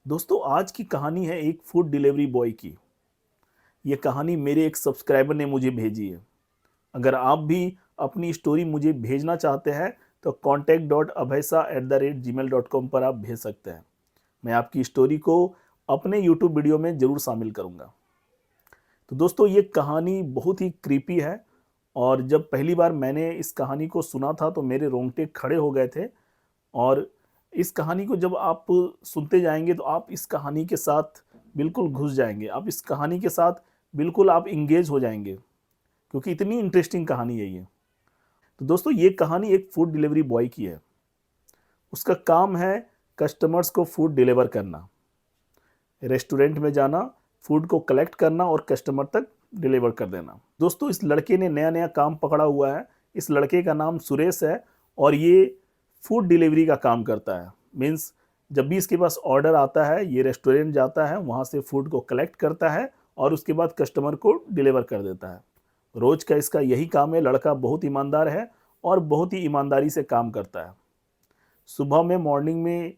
दोस्तों आज की कहानी है एक फूड डिलीवरी बॉय की। ये कहानी मेरे एक सब्सक्राइबर ने मुझे भेजी है। अगर आप भी अपनी स्टोरी मुझे भेजना चाहते हैं तो contact.abhaisa@gmail.com पर आप भेज सकते हैं। मैं आपकी स्टोरी को अपने यूट्यूब वीडियो में ज़रूर शामिल करूंगा। तो दोस्तों ये कहानी बहुत ही क्रीपी है और जब पहली बार मैंने इस कहानी को सुना था तो मेरे रोंगटे खड़े हो गए थे। और इस कहानी को जब आप सुनते जाएँगे तो आप इस कहानी के साथ बिल्कुल घुस जाएँगे। आप इस कहानी के साथ बिल्कुल आप एंगेज हो जाएँगे, क्योंकि इतनी इंटरेस्टिंग कहानी है ये। तो दोस्तों ये कहानी एक फूड डिलीवरी बॉय की है। उसका काम है कस्टमर्स को फूड डिलीवर करना। रेस्टोरेंट में जाना, फूड को कलेक्ट करना और कस्टमर तक डिलीवर कर देना। दोस्तों इस लड़के ने नया-नया काम पकड़ा हुआ है। इस लड़के का नाम सुरेश है और ये फूड डिलीवरी का काम करता है। मीन्स जब भी इसके पास ऑर्डर आता है, ये रेस्टोरेंट जाता है, वहाँ से फूड को कलेक्ट करता है और उसके बाद कस्टमर को डिलीवर कर देता है। रोज़ का इसका यही काम है। लड़का बहुत ईमानदार है और बहुत ही ईमानदारी से काम करता है। सुबह में मॉर्निंग में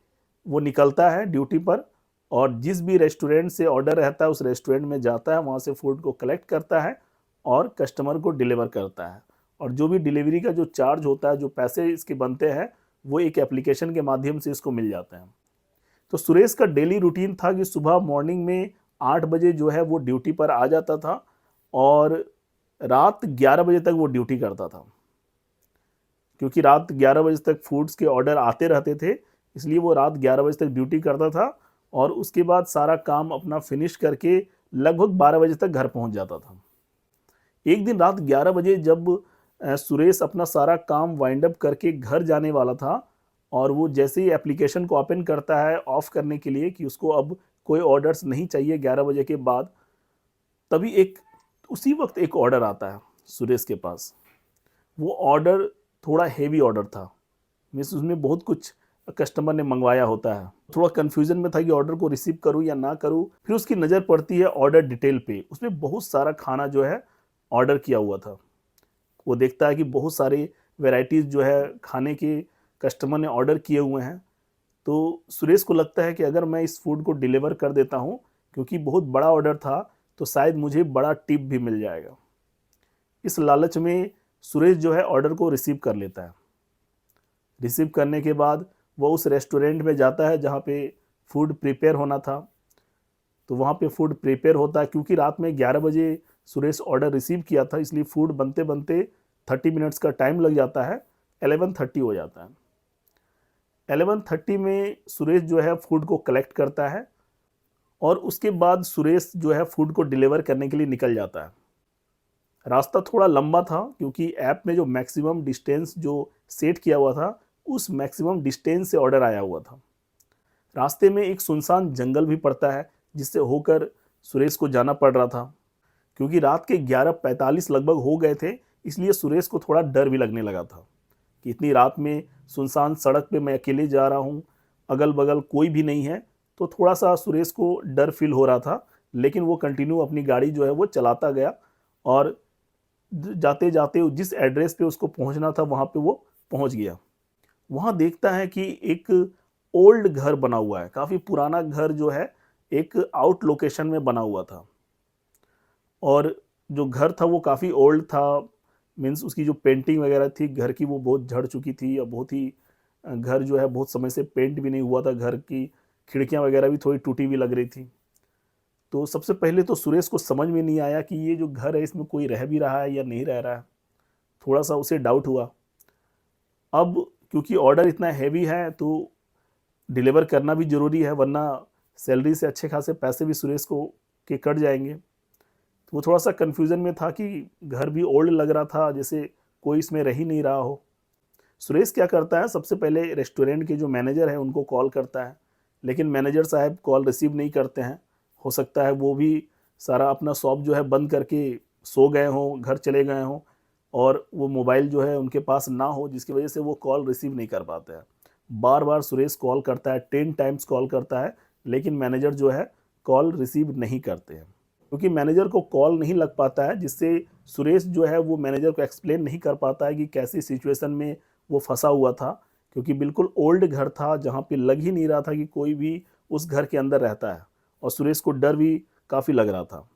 वो निकलता है ड्यूटी पर और जिस भी रेस्टोरेंट से ऑर्डर रहता है उस रेस्टोरेंट में जाता है, वहाँ से फूड को कलेक्ट करता है और कस्टमर को डिलीवर करता है। और जो भी डिलीवरी का जो चार्ज होता है, जो पैसे इसके बनते हैं, वो एक एप्लीकेशन के माध्यम से इसको मिल जाते हैं। तो सुरेश का डेली रूटीन था कि सुबह मॉर्निंग में 8 बजे जो है वो ड्यूटी पर आ जाता था और रात 11 बजे तक वो ड्यूटी करता था। क्योंकि रात 11 बजे तक फूड्स के ऑर्डर आते रहते थे, इसलिए वो रात 11 बजे तक ड्यूटी करता था और उसके बाद सारा काम अपना फिनिश करके लगभग 12 बजे तक घर पहुंच जाता था। एक दिन रात 11 बजे जब सुरेश अपना सारा काम वाइंड अप करके घर जाने वाला था और वो जैसे ही एप्लीकेशन को ओपन करता है ऑफ करने के लिए कि उसको अब कोई ऑर्डर्स नहीं चाहिए 11 बजे के बाद, तभी उसी वक्त एक ऑर्डर आता है सुरेश के पास। वो ऑर्डर थोड़ा हेवी ऑर्डर था। मीन्स उसमें बहुत कुछ कस्टमर ने मंगवाया होता है। थोड़ा कन्फ्यूजन में था कि ऑर्डर को रिसीव करूँ या ना करूँ। फिर उसकी नज़र पड़ती है ऑर्डर डिटेल पे। उसमें बहुत सारा खाना जो है ऑर्डर किया हुआ था। वो देखता है कि बहुत सारे वैराइटीज़ जो है खाने के कस्टमर ने ऑर्डर किए हुए हैं। तो सुरेश को लगता है कि अगर मैं इस फूड को डिलीवर कर देता हूँ, क्योंकि बहुत बड़ा ऑर्डर था, तो शायद मुझे बड़ा टिप भी मिल जाएगा। इस लालच में सुरेश जो है ऑर्डर को रिसीव कर लेता है। रिसीव करने के बाद वो उस रेस्टोरेंट में जाता है जहाँ पे फूड प्रिपेयर होना था। तो वहाँ पे फूड प्रिपेयर होता है। क्योंकि रात में 11 बजे सुरेश ऑर्डर रिसीव किया था, इसलिए फूड बनते बनते 30 मिनट्स का टाइम लग जाता है। 11:30 हो जाता है। 11:30 में सुरेश जो है फूड को कलेक्ट करता है और उसके बाद सुरेश जो है फूड को डिलीवर करने के लिए निकल जाता है। रास्ता थोड़ा लंबा था क्योंकि ऐप में जो मैक्सिमम डिस्टेंस जो सेट किया हुआ था, उस मैक्सिमम डिस्टेंस से ऑर्डर आया हुआ था। रास्ते में एक सुनसान जंगल भी पड़ता है जिससे होकर सुरेश को जाना पड़ रहा था। क्योंकि रात के 11:45 लगभग हो गए थे, इसलिए सुरेश को थोड़ा डर भी लगने लगा था कि इतनी रात में सुनसान सड़क पे मैं अकेले जा रहा हूँ, अगल बगल कोई भी नहीं है। तो थोड़ा सा सुरेश को डर फील हो रहा था, लेकिन वो कंटिन्यू अपनी गाड़ी जो है वो चलाता गया और जाते जाते जिस एड्रेस पे उसको पहुंचना था वहां पे वो पहुंच गया। वहां देखता है कि एक ओल्ड घर बना हुआ है, काफी पुराना घर जो है एक आउट लोकेशन में बना हुआ था। और जो घर था वो काफ़ी ओल्ड था। मीन्स उसकी जो पेंटिंग वगैरह थी घर की वो बहुत झड़ चुकी थी और बहुत ही घर जो है बहुत समय से पेंट भी नहीं हुआ था। घर की खिड़कियां वगैरह भी थोड़ी टूटी हुई लग रही थी। तो सबसे पहले तो सुरेश को समझ में नहीं आया कि ये जो घर है इसमें कोई रह भी रहा है या नहीं रह रहा है। थोड़ा सा उसे डाउट हुआ। अब क्योंकि ऑर्डर इतना हैवी है तो डिलीवर करना भी ज़रूरी है, वरना सैलरी से अच्छे खासे पैसे भी सुरेश को के कट जाएंगे। तो वो थोड़ा सा कन्फ्यूज़न में था कि घर भी ओल्ड लग रहा था, जैसे कोई इसमें रह ही नहीं रहा हो। सुरेश क्या करता है, सबसे पहले रेस्टोरेंट के जो मैनेजर हैं उनको कॉल करता है, लेकिन मैनेजर साहब कॉल रिसीव नहीं करते हैं। हो सकता है वो भी सारा अपना शॉप जो है बंद करके सो गए हों, घर चले गए हों और वो मोबाइल जो है उनके पास ना हो, जिसकी वजह से वो कॉल रिसीव नहीं कर पाते हैं। बार बार सुरेश कॉल करता है, 10 टाइम्स कॉल करता है, लेकिन मैनेजर जो है कॉल रिसीव नहीं करते हैं। क्योंकि मैनेजर को कॉल नहीं लग पाता है, जिससे सुरेश जो है वो मैनेजर को एक्सप्लेन नहीं कर पाता है कि कैसी सिचुएशन में वो फंसा हुआ था। क्योंकि बिल्कुल ओल्ड घर था जहाँ पे लग ही नहीं रहा था कि कोई भी उस घर के अंदर रहता है और सुरेश को डर भी काफ़ी लग रहा था।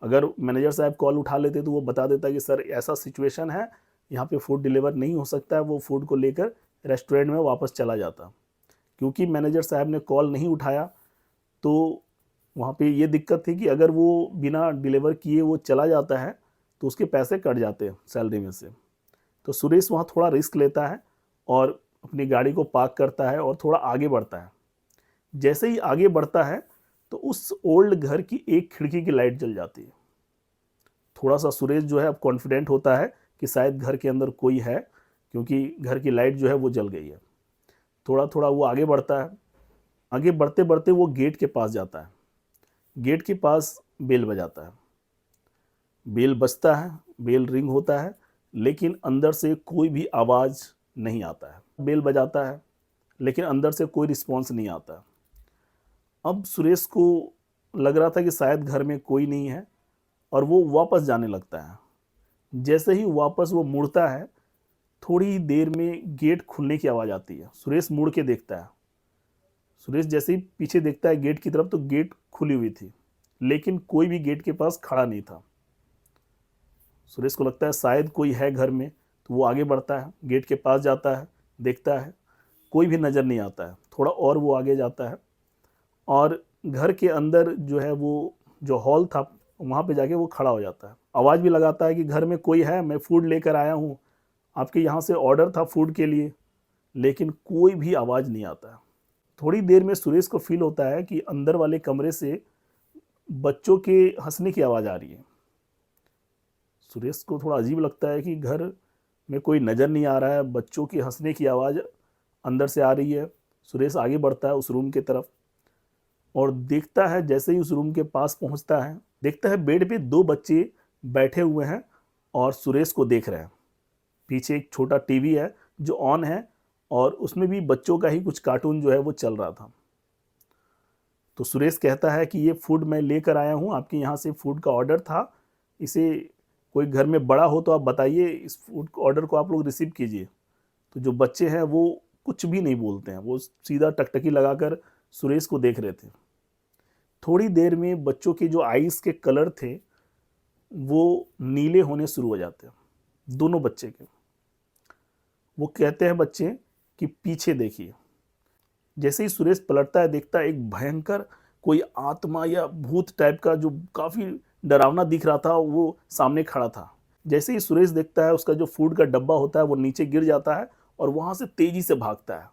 अगर मैनेजर साहब कॉल उठा लेते तो वो बता देता कि सर ऐसा सिचुएशन है, यहाँ पे फूड डिलीवर नहीं हो सकता है, वो फूड को लेकर रेस्टोरेंट में वापस चला जाता। क्योंकि मैनेजर साहब ने कॉल नहीं उठाया तो वहाँ पे ये दिक्कत थी कि अगर वो बिना डिलीवर किए वो चला जाता है तो उसके पैसे कट जाते हैं सैलरी में से। तो सुरेश वहाँ थोड़ा रिस्क लेता है और अपनी गाड़ी को पार्क करता है और थोड़ा आगे बढ़ता है। जैसे ही आगे बढ़ता है तो उस ओल्ड घर की एक खिड़की की लाइट जल जाती है। थोड़ा सा सुरेश जो है अब कॉन्फिडेंट होता है कि शायद घर के अंदर कोई है, क्योंकि घर की लाइट जो है वो जल गई है। थोड़ा थोड़ा वो आगे बढ़ता है। आगे बढ़ते बढ़ते वो गेट के पास जाता है। गेट के पास बेल बजाता है। बेल बजता है, बेल रिंग होता है, लेकिन अंदर से कोई भी आवाज़ नहीं आता है। बेल बजाता है लेकिन अंदर से कोई रिस्पॉन्स नहीं आता। अब सुरेश को लग रहा था कि शायद घर में कोई नहीं है और वो वापस जाने लगता है। जैसे ही वापस वो मुड़ता है, थोड़ी देर में गेट खुलने की आवाज़ आती है। सुरेश मुड़ के देखता है। सुरेश जैसे ही पीछे देखता है गेट की तरफ तो गेट खुली हुई थी, लेकिन कोई भी गेट के पास खड़ा नहीं था। सुरेश को लगता है शायद कोई है घर में, तो वो आगे बढ़ता है, गेट के पास जाता है, देखता है कोई भी नज़र नहीं आता है। थोड़ा और वो आगे जाता है और घर के अंदर जो है वो जो हॉल था वहाँ पे जाके वो खड़ा हो जाता है। आवाज़ भी लगाता है कि घर में कोई है, मैं फूड लेकर आया हूँ, आपके यहाँ से ऑर्डर था फूड के लिए, लेकिन कोई भी आवाज़ नहीं आता है। थोड़ी देर में सुरेश को फील होता है कि अंदर वाले कमरे से बच्चों के हंसने की आवाज़ आ रही है। सुरेश को थोड़ा अजीब लगता है कि घर में कोई नज़र नहीं आ रहा है, बच्चों की हंसने की आवाज़ अंदर से आ रही है। सुरेश आगे बढ़ता है उस रूम की तरफ और देखता है, जैसे ही उस रूम के पास पहुंचता है, देखता है बेड पे दो बच्चे बैठे हुए हैं और सुरेश को देख रहे हैं। पीछे एक छोटा टीवी है जो ऑन है और उसमें भी बच्चों का ही कुछ कार्टून जो है वो चल रहा था। तो सुरेश कहता है कि ये फूड मैं लेकर आया हूँ, आपके यहाँ से फूड का ऑर्डर था, इसे कोई घर में बड़ा हो तो आप बताइए, इस फूड ऑर्डर को आप लोग रिसीव कीजिए। तो जो बच्चे हैं वो कुछ भी नहीं बोलते हैं, वो सीधा टकटकी लगाकर सुरेश को देख रहे थे। थोड़ी देर में बच्चों के जो आईज के कलर थे वो नीले होने शुरू हो जाते हैं, दोनों बच्चे के। वो कहते हैं बच्चे कि पीछे देखिए। जैसे ही सुरेश पलटता है, देखता है एक भयंकर कोई आत्मा या भूत टाइप का जो काफ़ी डरावना दिख रहा था वो सामने खड़ा था। जैसे ही सुरेश देखता है, उसका जो फूड का डब्बा होता है वो नीचे गिर जाता है और वहाँ से तेज़ी से भागता है।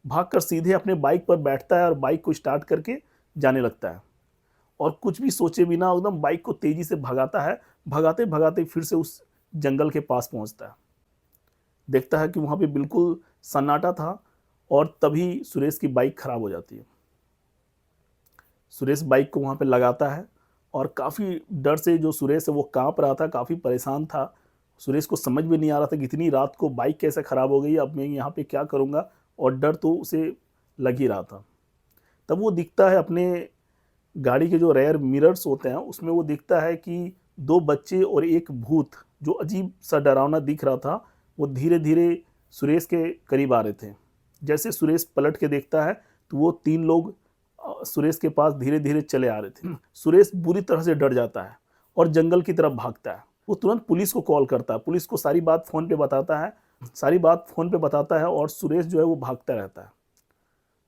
भागकर सीधे अपने बाइक पर बैठता है और बाइक को स्टार्ट करके जाने लगता है और कुछ भी सोचे बिना एकदम बाइक को तेज़ी से भगाता है। भगाते भगाते फिर से उस जंगल के पास पहुँचता है। देखता है कि वहाँ पे बिल्कुल सन्नाटा था और तभी सुरेश की बाइक खराब हो जाती है। सुरेश बाइक को वहाँ पे लगाता है और काफ़ी डर से जो सुरेश है वो काँप रहा था, काफ़ी परेशान था। सुरेश को समझ में नहीं आ रहा था कि इतनी रात को बाइक कैसे ख़राब हो गई, अब मैं यहाँ पे क्या करूँगा, और डर तो उसे लग ही रहा था। तब वो दिखता है अपने गाड़ी के जो रेयर मिरर्स होते हैं उसमें वो दिखता है कि दो बच्चे और एक भूत जो अजीब सा डरावना दिख रहा था वो धीरे धीरे सुरेश के करीब आ रहे थे। जैसे सुरेश पलट के देखता है तो वो तीन लोग सुरेश के पास धीरे धीरे चले आ रहे थे। सुरेश बुरी तरह से डर जाता है और जंगल की तरफ भागता है। वो तुरंत पुलिस को कॉल करता है, पुलिस को सारी बात फ़ोन पे बताता है, और सुरेश जो है वो भागता रहता है।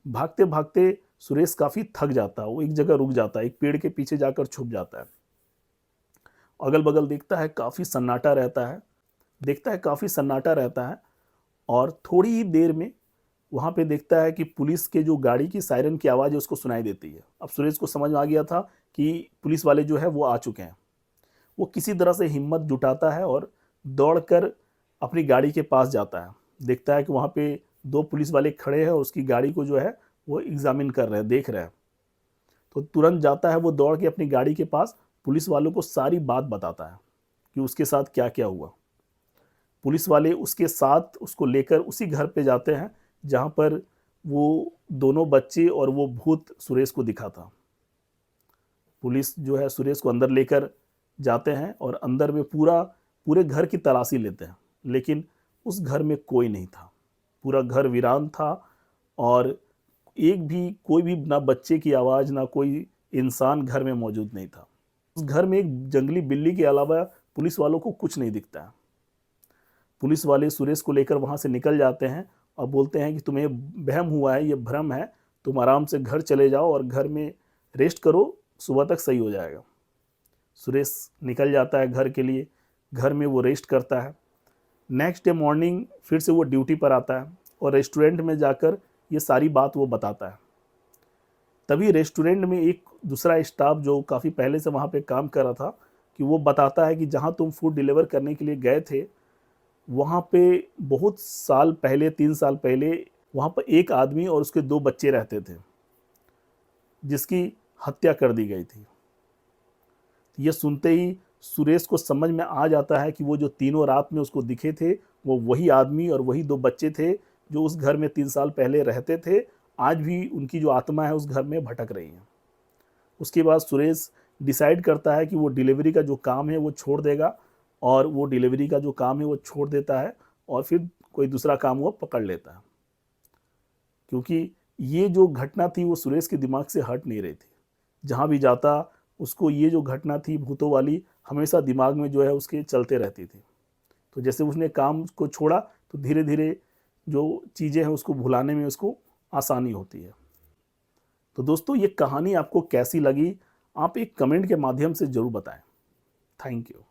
भागते भागते सुरेश काफ़ी थक जाता है, वो एक जगह रुक जाता है, एक पेड़ के पीछे जाकर छुप जाता है। अगल बगल देखता है काफ़ी सन्नाटा रहता है, और थोड़ी ही देर में वहाँ पे देखता है कि पुलिस के जो गाड़ी की सायरन की आवाज़ है उसको सुनाई देती है। अब सुरेश को समझ में आ गया था कि पुलिस वाले जो है वो आ चुके हैं। वो किसी तरह से हिम्मत जुटाता है और दौड़कर अपनी गाड़ी के पास जाता है। देखता है कि वहाँ पे दो पुलिस वाले खड़े हैं और उसकी गाड़ी को जो है वो एग्जामिन कर रहे हैं, देख रहे हैं। तो तुरंत जाता है वो दौड़ के अपनी गाड़ी के पास, पुलिस वालों को सारी बात बताता है कि उसके साथ क्या क्या हुआ। पुलिस वाले उसके साथ उसको लेकर उसी घर पे जाते हैं जहाँ पर वो दोनों बच्चे और वो भूत सुरेश को दिखा था। पुलिस जो है सुरेश को अंदर लेकर जाते हैं और अंदर में पूरे घर की तलाशी लेते हैं, लेकिन उस घर में कोई नहीं था। पूरा घर वीरान था और एक भी कोई भी ना बच्चे की आवाज़ ना कोई इंसान घर में मौजूद नहीं था। उस घर में एक जंगली बिल्ली के अलावा पुलिस वालों को कुछ नहीं दिखता है। पुलिस वाले सुरेश को लेकर वहाँ से निकल जाते हैं और बोलते हैं कि तुम्हें वहम हुआ है, ये भ्रम है, तुम आराम से घर चले जाओ और घर में रेस्ट करो, सुबह तक सही हो जाएगा। सुरेश निकल जाता है घर के लिए, घर में वो रेस्ट करता है। नेक्स्ट डे मॉर्निंग फिर से वो ड्यूटी पर आता है और रेस्टोरेंट में जाकर ये सारी बात वो बताता है। तभी रेस्टोरेंट में एक दूसरा स्टाफ जो काफ़ी पहले से वहाँ पे काम कर रहा था कि वो बताता है कि जहाँ तुम फूड डिलीवर करने के लिए गए थे, वहाँ पे बहुत साल पहले 3 साल पहले वहाँ पर एक आदमी और उसके 2 बच्चे रहते थे, जिसकी हत्या कर दी गई थी। ये सुनते ही सुरेश को समझ में आ जाता है कि वो जो तीनों रात में उसको दिखे थे, वो वही आदमी और वही 2 बच्चे थे जो उस घर में 3 साल पहले रहते थे। आज भी उनकी जो आत्मा है उस घर में भटक रही है। उसके बाद सुरेश डिसाइड करता है कि वो डिलीवरी का जो काम है वो छोड़ देगा और वो डिलीवरी का जो काम है वो छोड़ देता है और फिर कोई दूसरा काम वो पकड़ लेता है। क्योंकि ये जो घटना थी वो सुरेश के दिमाग से हट नहीं रही थी। जहाँ भी जाता उसको ये जो घटना थी भूतों वाली हमेशा दिमाग में जो है उसके चलते रहती थी। तो जैसे उसने काम को छोड़ा तो धीरे-धीरे जो चीज़ें हैं उसको भुलाने में उसको आसानी होती है। तो दोस्तों ये कहानी आपको कैसी लगी? आप एक कमेंट के माध्यम से ज़रूर बताएँ। Thank you.